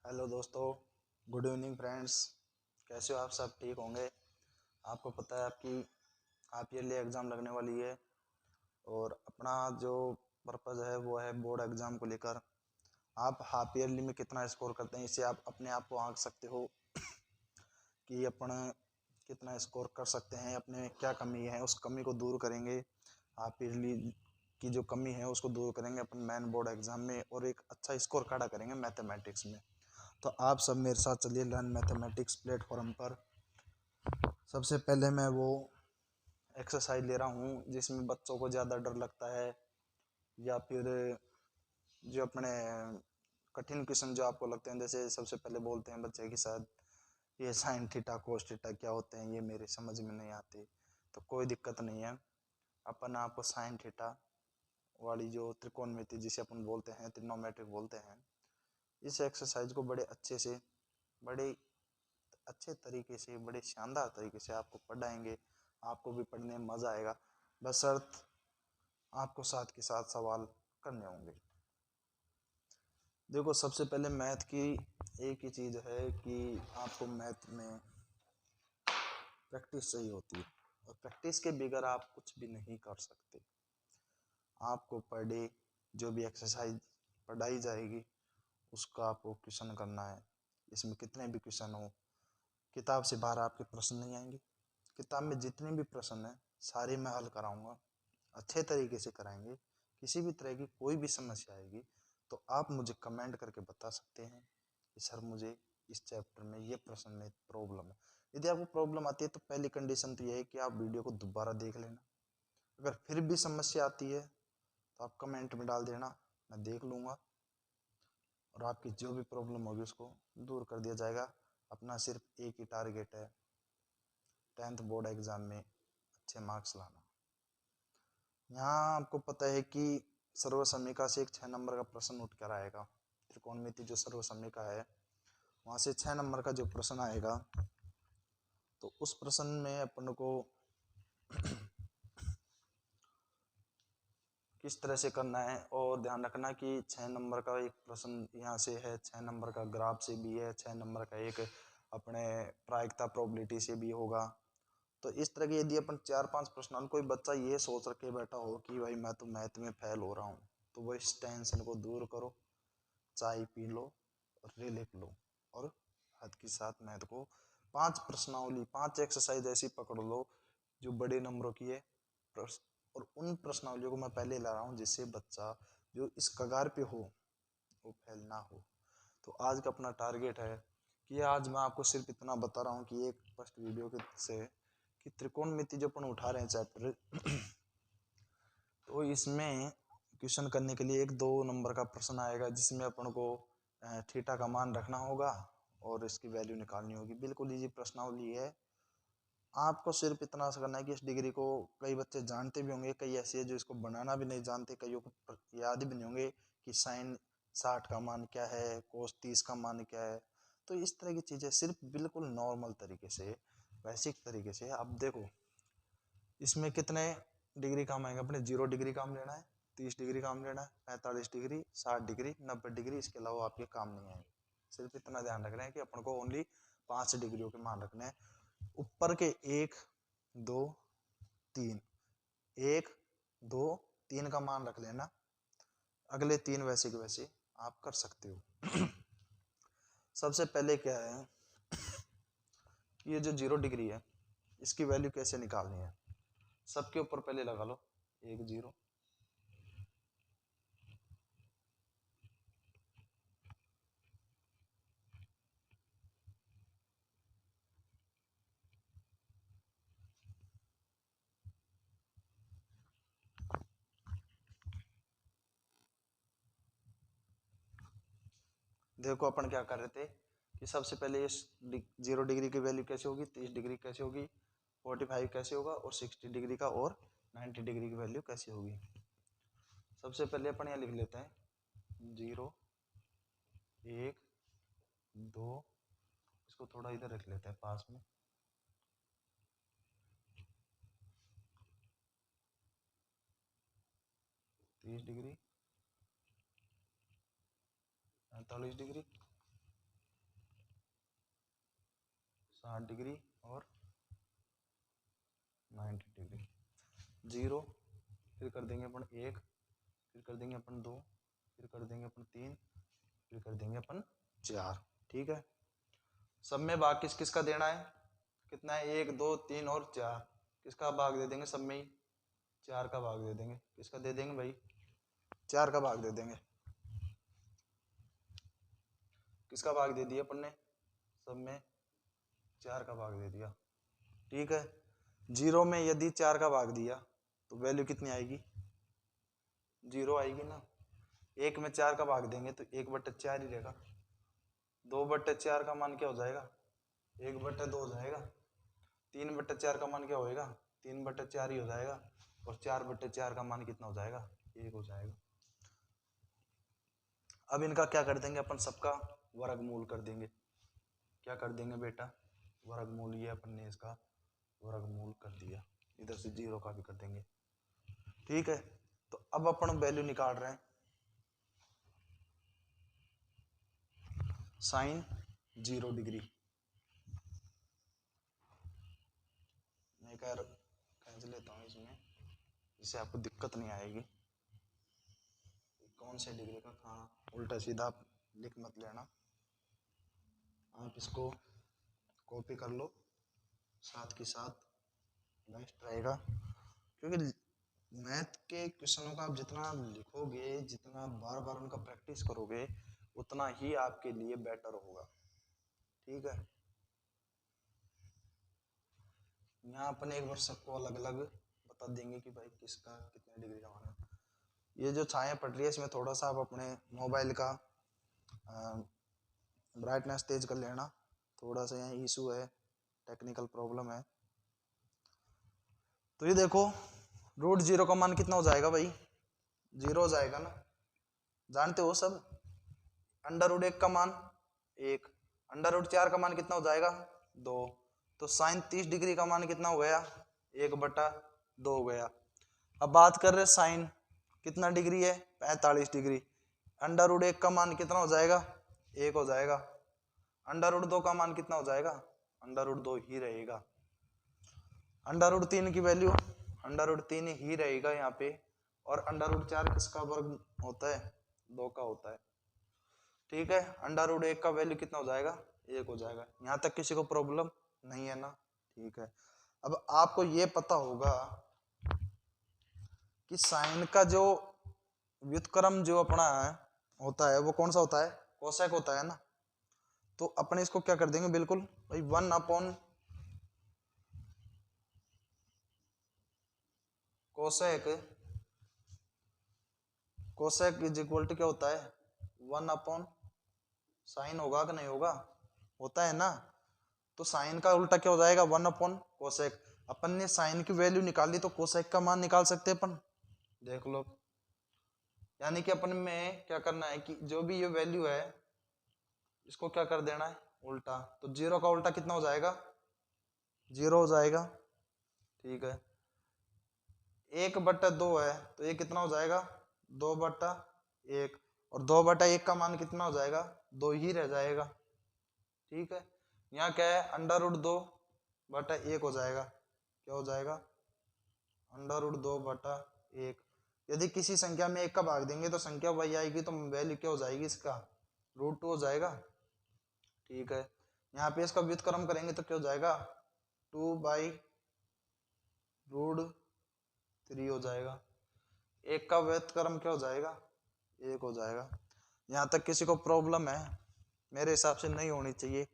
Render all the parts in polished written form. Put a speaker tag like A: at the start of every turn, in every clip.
A: Hello दोस्तों, good evening friends. कैसे हो आप? सब ठीक होंगे। आपको पता है आपकी हाफ ईयरली एग्ज़ाम लगने वाली है और अपना जो पर्पज़ है वो है बोर्ड एग्ज़ाम को लेकर। आप हाफ ईयरली में कितना स्कोर करते हैं, इससे आप अपने आप को आंक सकते हो कि अपन कितना स्कोर कर सकते हैं, अपने में क्या कमी है उस कमी को दूर करेंगे। हाफ ईयरली की जो कमी है उसको दूर करेंगे अपन मेन बोर्ड एग्ज़ाम में और एक अच्छा स्कोर खड़ा करेंगे मैथमेटिक्स में। तो आप सब मेरे साथ चलिए लर्न मैथमेटिक्स प्लेटफॉर्म पर। सबसे पहले मैं वो एक्सरसाइज ले रहा हूँ जिसमें बच्चों को ज़्यादा डर लगता है या फिर जो अपने कठिन क्वेश्चन जो आपको लगते हैं। जैसे सबसे पहले बोलते हैं बच्चे के साथ ये साइन थीटा कोस थीटा क्या होते हैं, ये मेरे समझ में नहीं आते। तो कोई दिक्कत नहीं है, अपन आपको साइन थीटा वाली जो त्रिकोणमिति जिसे अपन बोलते हैं ट्रिग्नोमेट्रिक बोलते हैं, इस एक्सरसाइज को बड़े अच्छे तरीके से बड़े शानदार तरीके से आपको पढ़ाएंगे। आपको भी पढ़ने में मज़ा आएगा, बशर्त आपको साथ के साथ सवाल करने होंगे। देखो, सबसे पहले मैथ की एक ही चीज़ है कि आपको मैथ में प्रैक्टिस चाहिए होती है और प्रैक्टिस के बगैर आप कुछ भी नहीं कर सकते। आपको पर डे जो भी एक्सरसाइज पढ़ाई जाएगी उसका आपको क्वेश्चन करना है। इसमें कितने भी क्वेश्चन हो, किताब से बाहर आपके प्रश्न नहीं आएंगे। किताब में जितने भी प्रश्न हैं सारे मैं हल कराऊंगा, अच्छे तरीके से कराएंगे। किसी भी तरह की कोई भी समस्या आएगी तो आप मुझे कमेंट करके बता सकते हैं कि सर मुझे इस चैप्टर में ये प्रश्न में प्रॉब्लम है। यदि आपको प्रॉब्लम आती है तो पहली कंडीशन तो ये है कि आप वीडियो को दोबारा देख लेना। अगर फिर भी समस्या आती है तो आप कमेंट में डाल देना, मैं देख लूँगा और आपकी जो भी प्रॉब्लम होगी उसको दूर कर दिया जाएगा। अपना सिर्फ एक ही टारगेट है, 10th बोर्ड एग्ज़ाम में अच्छे मार्क्स लाना। यहाँ आपको पता है कि सर्वसमीका से एक 6 नंबर का प्रश्न उठ कर आएगा। त्रिकोणमिति जो सर्वसमीका है वहाँ से 6 नंबर का जो प्रश्न आएगा, तो उस प्रश्न में अपन को किस तरह से करना है। और ध्यान रखना कि 6 नंबर का एक प्रश्न यहाँ से है, 6 नंबर का ग्राफ से भी है, 6 नंबर का एक अपने प्रायिकता प्रोबेबिलिटी से भी होगा। तो इस तरह के यदि अपन 4-5 प्रश्न, कोई बच्चा ये सोच रखे बैठा हो कि भाई मैं तो मैथ में फेल हो रहा हूँ, तो वो इस टेंशन को दूर करो, चाय पी लो और लिख लो और हद के साथ मैथ को 5 प्रश्नावली 5 एक्सरसाइज ऐसी पकड़ लो जो बड़े नंबरों की है। और उन प्रश्नावलियों को मैं पहले ला रहा हूँ जिससे बच्चा जो इस कगार पे हो वो फेल ना हो। तो आज का अपना टारगेट है कि आज मैं आपको सिर्फ इतना बता रहा हूँ कि एक फर्स्ट वीडियो के से कि त्रिकोणमिति जो अपन उठा रहे हैं चैप्टर, तो इसमें क्वेश्चन करने के लिए 1-2 नंबर का प्रश्न आएगा जिसमें अपन को थीटा का मान रखना होगा और इसकी वैल्यू निकालनी होगी। बिल्कुल इजी प्रश्नावली है। आपको सिर्फ इतना सा करना है कि इस डिग्री को कई बच्चे जानते भी होंगे, कई ऐसे है जो इसको बनाना भी नहीं जानते, कईयों को याद भी नहीं होंगे कि साइन 60 का मान क्या है, कोस 30 का मान क्या है। तो इस तरह की चीज़ें सिर्फ बिल्कुल नॉर्मल तरीके से, बेसिक तरीके से आप देखो। इसमें कितने डिग्री काम आएंगे? अपने 0 डिग्री काम लेना है, 30 डिग्री काम लेना है, 45 डिग्री, 60 डिग्री, 90 डिग्री, इसके अलावा आपके काम नहीं आएंगे। सिर्फ इतना ध्यान रख रहे हैं कि अपन को ओनली 5 डिग्रियों के मान रखने हैं। ऊपर के 1 2 3, 1 2 3 का मान रख लेना, अगले 3 वैसे के वैसे आप कर सकते हो। सबसे पहले क्या है, ये जो 0 डिग्री है इसकी वैल्यू कैसे निकालनी है। सबके ऊपर पहले लगा लो 1 0, देखो अपन क्या कर रहे थे कि सबसे पहले इस 0 डिग्री की वैल्यू कैसे होगी, 30 डिग्री कैसे होगी, 45 कैसे होगा और 60 डिग्री का और 90 डिग्री की वैल्यू कैसे होगी। सबसे पहले अपन यहाँ लिख लेते हैं 0 1 2, इसको थोड़ा इधर रख लेते हैं पास में, 30 डिग्री, 45 डिग्री, 60 डिग्री और 90 डिग्री। 0, फिर कर देंगे अपन 1, फिर कर देंगे अपन 2, फिर कर देंगे अपन 3, फिर कर देंगे अपन 4। ठीक है, सब में भाग किस किस का देना है, कितना है, 1 2 3 और 4, किसका भाग दे देंगे सब में ही, 4 का भाग दे देंगे। किसका दे देंगे भाई, 4 का भाग दे देंगे। किसका भाग दे दिया अपन ने, सब में 4 का भाग दे दिया। ठीक है, 0 में यदि 4 का भाग दिया तो वैल्यू कितनी आएगी, 0 आएगी ना। 1 में 4 का भाग देंगे तो 1/4 ही रहेगा। 2/4 का मान क्या हो जाएगा, 1/2 हो जाएगा। 3/4 का मान क्या होएगा, 3/4 ही हो जाएगा। और 4/4 का मान कितना हो जाएगा, 1 हो जाएगा। अब इनका क्या कर देंगे अपन, सबका वर्गमूल कर देंगे। क्या कर देंगे बेटा, वर्गमूल। ये अपन ने इसका वर्गमूल कर दिया, इधर से 0 का भी कर देंगे। ठीक है, तो अब अपन वैल्यू निकाल रहे हैं साइन 0 डिग्री। मैं खींच लेता हूँ इसमें, इससे आपको दिक्कत नहीं आएगी। कौन से डिग्री का कहाँ उल्टा सीधा आप लिख मत लेना, आप इसको कॉपी कर लो साथ के साथ, बेस्ट रहेगा। क्योंकि मैथ के क्वेश्चनों का आप जितना लिखोगे, जितना बार बार उनका प्रैक्टिस करोगे, उतना ही आपके लिए बेटर होगा। ठीक है, यहाँ अपन एक बार सबको अलग अलग बता देंगे कि भाई किसका कितने डिग्री का माना। ये जो छाया पड़ रही है इसमें थोड़ा सा आप अपने मोबाइल का ब्राइटनेस तेज कर लेना, थोड़ा सा यहाँ इशू है, टेक्निकल प्रॉब्लम है। तो ये देखो, √0 का मान कितना हो जाएगा भाई, 0 हो जाएगा ना, जानते हो सब। √1 का मान 1, √4 का मान कितना हो जाएगा, 2। तो साइन 30 डिग्री का मान कितना हो गया, 1/2 हो गया। अब बात कर रहे साइन कितना डिग्री है, 45 डिग्री। √1 का मान कितना हो जाएगा, 1 हो जाएगा। √2 का मान कितना हो जाएगा, √2 ही रहेगा। √3 की वैल्यू √3 ही रहेगा यहाँ पे। और √4 किसका वर्ग होता है, 2 का होता है। ठीक है, √1 का वैल्यू कितना हो जाएगा, 1 हो जाएगा। यहाँ तक किसी को प्रॉब्लम नहीं है ना। ठीक है, अब आपको ये पता होगा कि साइन का जो व्युत्क्रम जो अपना होता है वो कौन सा होता है, कोसेक होता है ना। तो अपने इसको क्या कर देंगे, बिल्कुल भाई 1/कोसेक कोसेक इज इक्वल टू क्या होता है, 1/साइन होगा कि नहीं होगा, होता है ना। तो साइन का उल्टा क्या हो जाएगा, 1/कोसेक। अपन ने साइन की वैल्यू निकाली तो कोसेक का मान निकाल सकते हैं अपन, देख लो। यानी कि अपन में क्या करना है कि जो भी ये वैल्यू है इसको क्या कर देना है, उल्टा। तो 0 का उल्टा कितना हो जाएगा, 0 हो जाएगा। ठीक है, 1/2 है तो ये कितना हो जाएगा, 2/1। और 2/1 का मान कितना हो जाएगा, 2 ही रह जाएगा। ठीक है, यहाँ क्या है, √2/1 हो जाएगा। क्या हो जाएगा, √2/1। यदि किसी संख्या में 1 का भाग देंगे तो संख्या वही आएगी, तो वैल्यू क्या हो जाएगी इसका, √2 हो जाएगा। ठीक है, यहाँ पे इसका व्युत्क्रम करेंगे तो क्या हो जाएगा, 2/√3 हो जाएगा। 1 का व्युत्क्रम क्या हो जाएगा, 1 हो जाएगा। यहाँ तक किसी को प्रॉब्लम है, मेरे हिसाब से नहीं होनी चाहिए।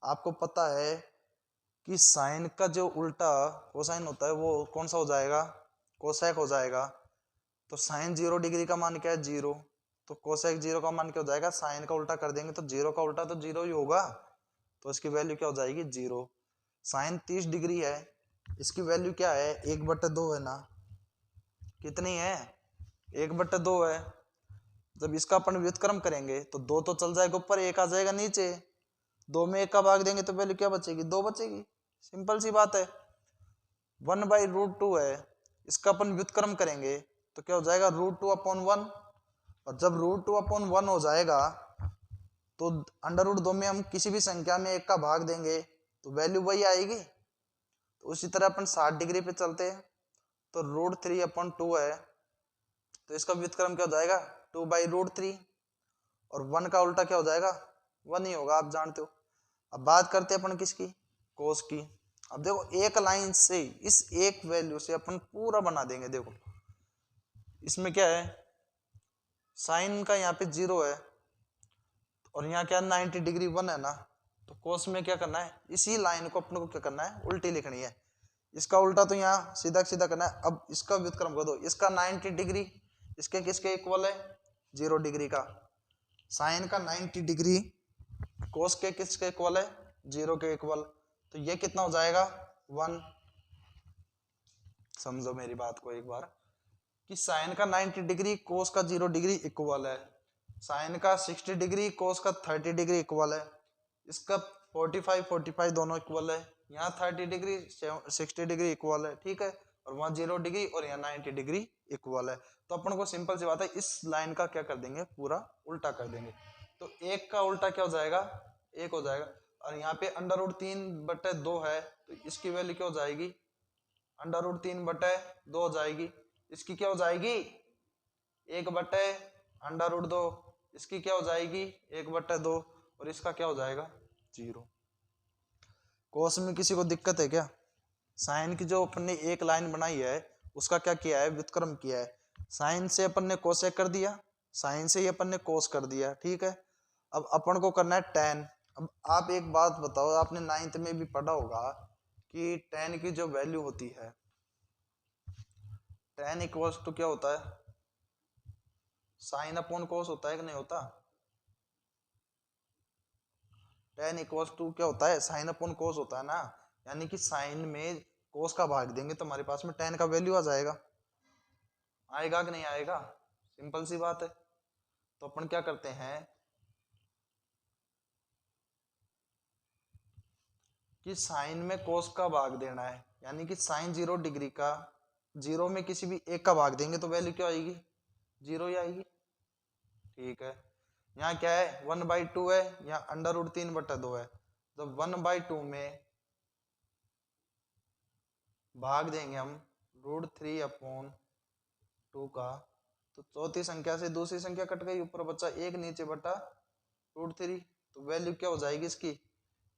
A: आपको पता है कि साइन का जो उल्टा कोसाइन होता है वो कौन सा हो जाएगा, कोसेक हो जाएगा। तो साइन 0 डिग्री का मान क्या है, 0। तो कोसेक 0 का मान क्या हो जाएगा, साइन का उल्टा कर देंगे तो 0 का उल्टा तो 0 ही होगा, तो इसकी वैल्यू क्या हो जाएगी, 0। साइन 30 डिग्री है, इसकी वैल्यू क्या है, 1/2 है ना। कितनी है, 1/2 है। जब इसका अपन व्युत्क्रम करेंगे तो 2 तो चल जाएगा ऊपर, 1 आ जाएगा नीचे। 2 में 1 का भाग देंगे तो वैल्यू क्या बचेगी, 2 बचेगी। सिंपल सी बात है। 1/√2 है, इसका अपन व्युत्क्रम करेंगे तो क्या हो जाएगा, √2/1। और जब √2/1 हो जाएगा तो √2 में हम किसी भी संख्या में 1 का भाग देंगे तो तो वैल्यू वही आएगी। तो उसी तरह अपन 60 डिग्री पे चलते हैं, तो √3/2 है, तो इसका व्युत्क्रम क्या हो जाएगा 2/√3, और 1 का उल्टा क्या हो जाएगा 1 ही होगा, आप जानते हो। अब बात करते हैं अपन किसकी, कोस की। अब देखो एक लाइन से इस एक वैल्यू से अपन पूरा बना देंगे। देखो इसमें क्या है, साइन का यहाँ पे 0 है और यहाँ क्या 90 डिग्री 1 है ना, तो कोस में क्या करना है, इसी लाइन को अपन को क्या करना है उल्टी लिखनी है। इसका उल्टा तो यहाँ सीधा सीधा करना है। अब इसका व्युत्क्रम कर दो, इसका 90 डिग्री इसके किसके इक्वल है 0 डिग्री का, साइन का 90 डिग्री कोस के किसके इक्वल है 0 के इक्वल, तो ये कितना हो जाएगा 1। समझो मेरी बात को एक बार कि साइन का 90 डिग्री कोस का 0 डिग्री इक्वल है, साइन का 60 डिग्री कोस का 30 डिग्री इक्वल है, इसका 45 दोनों इक्वल है, यहाँ 30 डिग्री 60 डिग्री इक्वल है, ठीक है, और वहाँ 0 डिग्री और यहाँ 90 डिग्री इक्वल है। तो अपन को सिंपल सी बात है, इस लाइन का क्या कर देंगे पूरा उल्टा कर देंगे। तो एक का उल्टा क्या हो जाएगा 1 हो जाएगा, और यहाँ पे √3/2 है, तो इसकी वैल्यू क्या हो जाएगी √3/2 हो जाएगी। इसकी क्या हो जाएगी 1/√2, इसकी क्या हो जाएगी 1/2, और इसका क्या हो जाएगा 0। कोस में किसी को दिक्कत है क्या, साइन की जो अपन ने एक लाइन बनाई है उसका क्या किया है व्युत्क्रम किया है, साइन से अपन ने कोसेक कर दिया, साइन से ही अपन ने कोस कर दिया, ठीक है। अब अपन को करना है tan। अब आप एक बात बताओ, आपने 9th में भी पढ़ा होगा कि tan की जो वैल्यू होती है, tan इक्वल्स टू क्या होता है sin/cos होता है कि नहीं होता, tan इक्वल्स टू क्या होता है sin/cos होता है ना, यानी कि साइन में कोस का भाग देंगे तो हमारे पास में tan का वैल्यू आ जाएगा, आएगा कि नहीं आएगा, सिंपल सी बात है। तो अपन क्या करते हैं कि साइन में कोस का भाग देना है, यानी कि साइन 0 डिग्री का 0 में किसी भी एक का भाग देंगे तो वैल्यू क्या आएगी 0 ही आएगी, ठीक है। यहाँ क्या है 1/2 है, यहाँ √3/2 है, तो 1/2 में भाग देंगे हम √3/2 का, तो चौथी संख्या से दूसरी संख्या कट गई, ऊपर बचा 1 नीचे बटा √3, तो वैल्यू क्या हो जाएगी इसकी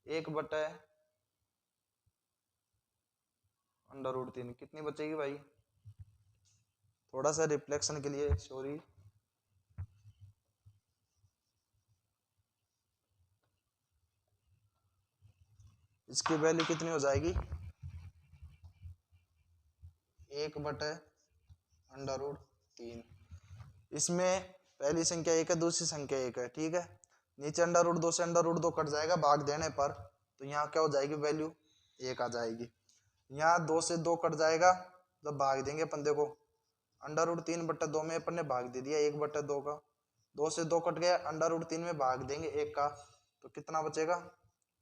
A: 1/√3, कितनी बचेगी भाई, थोड़ा सा रिफ्लेक्शन के लिए सॉरी, इसकी वैल्यू कितनी हो जाएगी 1/√3। इसमें पहली संख्या 1 है, दूसरी संख्या 1 है, ठीक है, नीचे √2 से √2 कट जाएगा भाग देने पर, तो यहाँ क्या हो जाएगी वैल्यू 1 आ जाएगी। यहाँ 2 से 2 कट जाएगा तो भाग देंगे अपन, देखो √3/2 में अपन ने भाग दे दिया 1/2 का, 2 से 2 कट गया, √3 में भाग देंगे 1 का, तो कितना बचेगा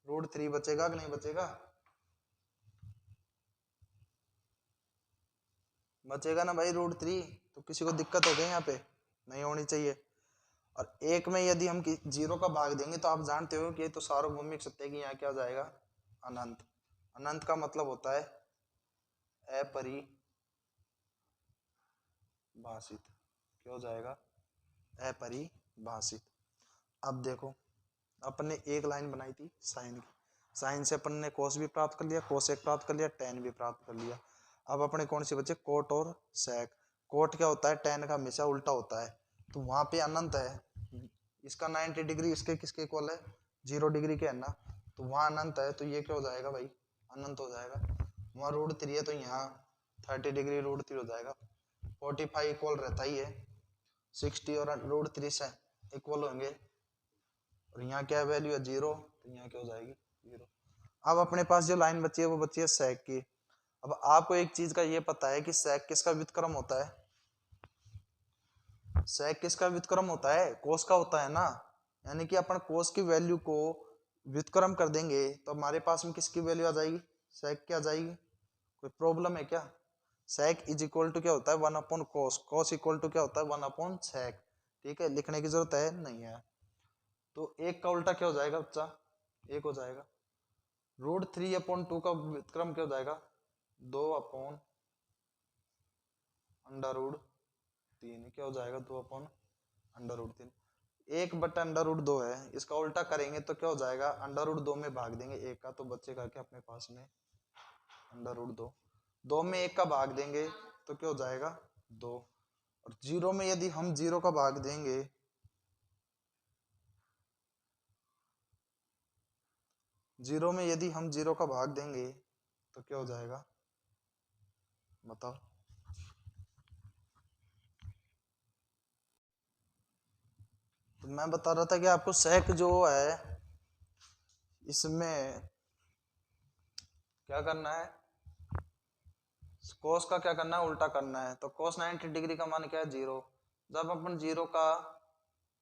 A: √3 बचेगा कि नहीं बचेगा, बचेगा ना भाई √3। तो किसी को दिक्कत हो गई यहाँ पे, नहीं होनी चाहिए। और एक में यदि हम 0 का भाग देंगे तो आप जानते हो कि ये तो सार्वभौमिक सत्य है कि यहाँ क्या हो जाएगा अनंत, अनंत का मतलब होता है अपरिभाषित, क्या हो जाएगा अपरिभाषित। अब देखो अपन ने एक लाइन बनाई थी साइन की, साइन से अपन ने कोस भी प्राप्त कर लिया, कोसेक प्राप्त कर लिया, tan भी प्राप्त कर लिया। अब अपने कौन से बच्चे कोट और सेक, कोट क्या होता है tan का हमेशा उल्टा होता है, तो वहां पे अनंत है, इसका 90 डिग्री इसके किसके इक्वल है 0 डिग्री के है ना, तो वहां अनंत है, तो ये क्या हो जाएगा भाई अनंत हो जाएगा। वहां √3 है तो यहाँ 30 डिग्री √3 हो जाएगा, 45 इक्वल रहता ही है, 60 और √3 से इक्वल होंगे, और यहाँ क्या वैल्यू है 0, तो यहाँ क्या हो जाएगी 0। अब अपने पास जो लाइन बची है वो बची है सेक की। अब आपको एक चीज का ये पता है कि सेक किसका व्युत्क्रम होता है, सेक किसका व्युत्क्रम होता है कोस का होता है ना, यानी कि अपन कोस की वैल्यू को व्युत्क्रम कर देंगे तो हमारे पास में किसकी वैल्यू आ जाएगी सेक की आ जाएगी। कोई प्रॉब्लम है क्या, सेक इज इक्वल टू क्या होता है 1/cos, cos इक्वल टू क्या होता है 1/sec, ठीक है, लिखने की जरूरत है नहीं है। तो एक का उल्टा क्या हो जाएगा बच्चा 1 हो जाएगा। √3/2 का व्युत्क्रम क्या हो जाएगा? 2/√3 क्या हो जाएगा? 2/√3। 1/√2 है, इसका उल्टा करेंगे तो क्या हो जाएगा? √2 में भाग देंगे 1 का तो बचेगा क्या अपने पास में? √2। 2 में 1 का भाग देंगे तो क्या हो जाएगा? 2। और 0 में यदि हम 0 का भाग देंगे, 0 में यदि हम 0 का भाग देंगे तो क्या हो जाएगा? बताओ। तो मैं बता रहा था कि आपको सेक जो है इसमें क्या करना है? कोस का क्या करना है? उल्टा करना है। तो कोस 90 डिग्री का मान क्या है? 0। जब अपन 0 का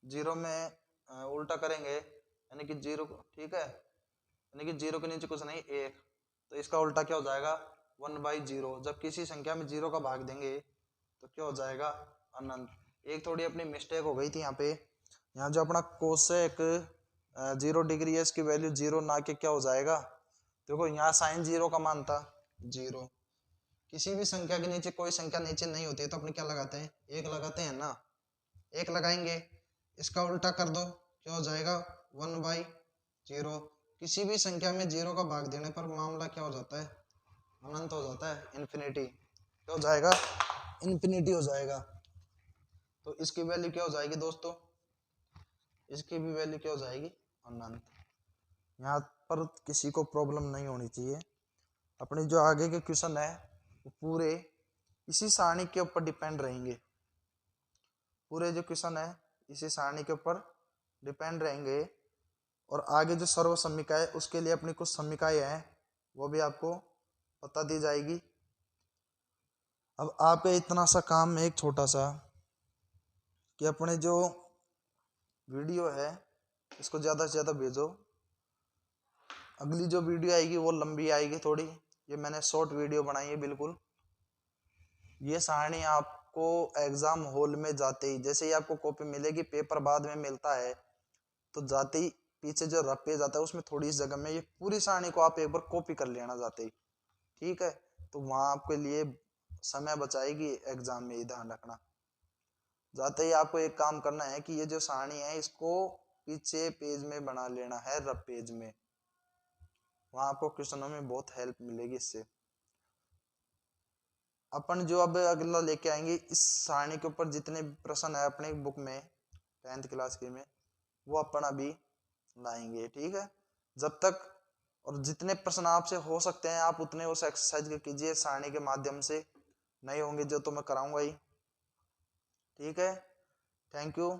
A: 0 में उल्टा करेंगे यानी कि 0, ठीक है, यानी कि 0 के नीचे कुछ नहीं 1, तो इसका उल्टा क्या हो जाएगा? 1/0। जब किसी संख्या में 0 का भाग देंगे तो क्या हो जाएगा? अनंत। एक थोड़ी अपनी मिस्टेक हो गई थी यहाँ पे। यहाँ जो अपना कोसेक 0 डिग्री है, इसकी वैल्यू 0 ना के क्या हो जाएगा? देखो यहाँ साइन 0 का मान था 0। किसी भी संख्या के नीचे कोई संख्या नीचे नहीं होती है तो अपने क्या लगाते हैं? 1 लगाते हैं ना। 1 लगाएंगे, इसका उल्टा कर दो, क्या हो जाएगा? 1/0। किसी भी संख्या में 0 का भाग देने पर मामला क्या हो जाता है? अनंत हो जाता है, इन्फिनिटी। क्या हो जाएगा? इन्फिनिटी हो जाएगा। तो इसकी वैल्यू क्या हो जाएगी दोस्तों? इसकी भी वैल्यू क्या हो जाएगी? अनंत। यहाँ पर किसी को प्रॉब्लम नहीं होनी चाहिए। अपने जो आगे के क्वेश्चन है वो पूरे इसी सारणी के ऊपर डिपेंड रहेंगे। पूरे जो क्वेश्चन है इसी सारणी के ऊपर डिपेंड रहेंगे। और आगे जो सर्व समीका है उसके लिए अपनी कुछ समीकाएं हैं वो भी आपको बता दी जाएगी। अब आप इतना सा काम है एक छोटा सा कि अपने जो वीडियो है इसको ज़्यादा से ज़्यादा भेजो। अगली जो वीडियो आएगी वो लंबी आएगी थोड़ी, ये मैंने शॉर्ट वीडियो बनाई है बिल्कुल। ये सारणी आपको एग्जाम हॉल में जाते ही, जैसे ही आपको कॉपी मिलेगी, पेपर बाद में मिलता है, तो जाते ही पीछे जो रफ पेज आता है उसमें थोड़ी इस जगह में ये पूरी सारणी को आप एक बार कॉपी कर लेना जाते ही, ठीक है? तो वहाँ आपके लिए समय बचाएगी एग्जाम में, ये ध्यान रखना। जाते ही आपको एक काम करना है कि ये जो सारणी है इसको पीछे पेज में बना लेना है, रफ पेज में। वहाँ आपको क्वेश्चनों में बहुत हेल्प मिलेगी इससे। अपन जो अब अगला लेके आएंगे इस सारणी के ऊपर जितने प्रश्न है अपने बुक में 10th क्लास के में, वो अपन अभी लाएंगे, ठीक है? जब तक और जितने प्रश्न आपसे हो सकते हैं आप उतने उस एक्सरसाइज के कीजिए सारणी के माध्यम से। नहीं होंगे जो तो मैं कराऊंगा ही, ठीक है? Thank you.